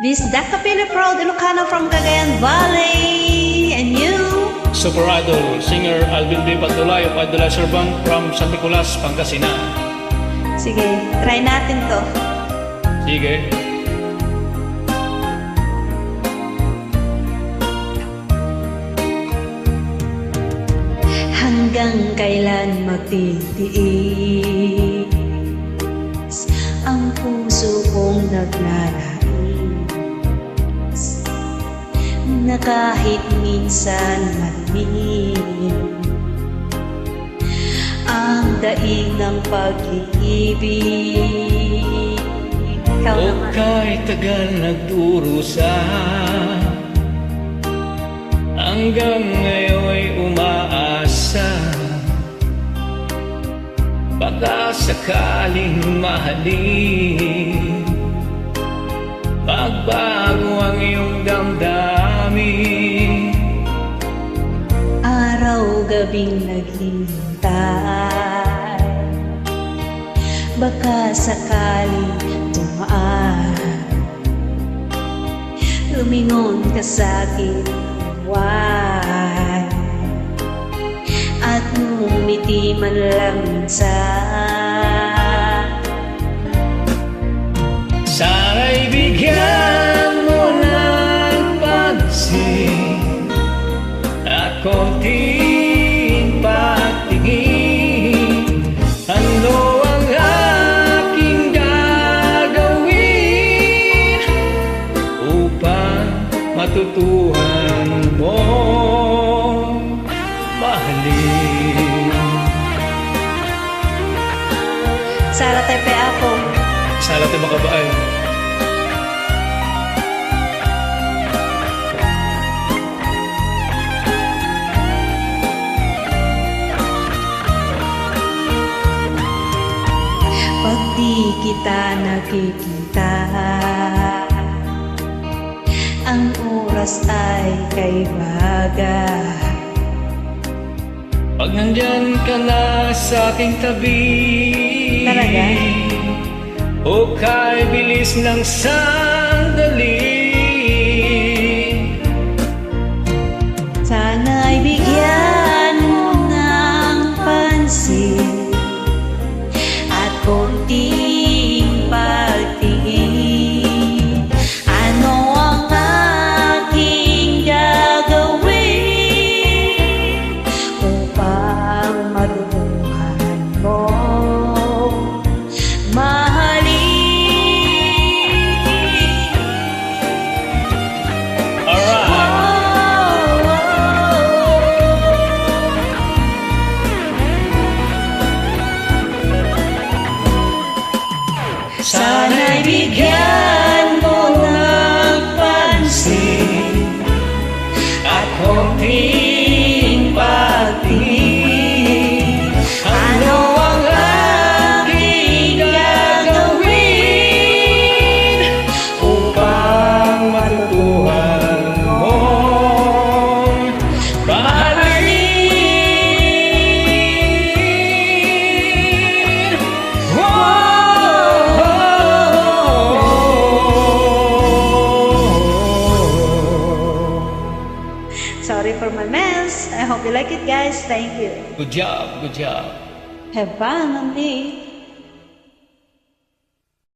This Dakapili proud Ilocano from Cagayan Valley. And you? Super Idol, singer Alvin B. Pagdulay of Idolizer Band from San Nicolas, Pangasinan. Sige, try natin to. Sige. Hanggang kailan magtitiis ang puso kong naglalais na kahit minsan malimit ang daig ng pag-ibig. Ikaw O naman. kahit tagal nagdurusa, hanggang ngayon'y umaasa, baka sakaling mahalin, magbago ang iyong damdamin. Araw-gabing naghihintay, baka sakaling tumaan, lumingon ka sa'kin, why? At ngumiti man lang minsan. Sana'y bigyan mo ng pansin at konting patingin. Ano ang aking gagawin upang matutuhan mo mahalin? Sara Tepe ako. Sala tayo makabaan. Pag di kita nakikita, ang oras ay kay baga. Pag nandyan ka na sa aking tabi, Talaga? o kay bilis ng sandali, Sana'y bigyan mo ng pansin at konting pagtingin. Ano ang aking gagawin upang matutuhan mo mahalin? alright. Sana'y bigyan mo ng pansin At konting pagtingin. Ano ang aking gagawin upang matutuhan mong mahalin? Sorry for my mess. I hope you like it, guys. Thank you. Good job, good job. Have fun on me.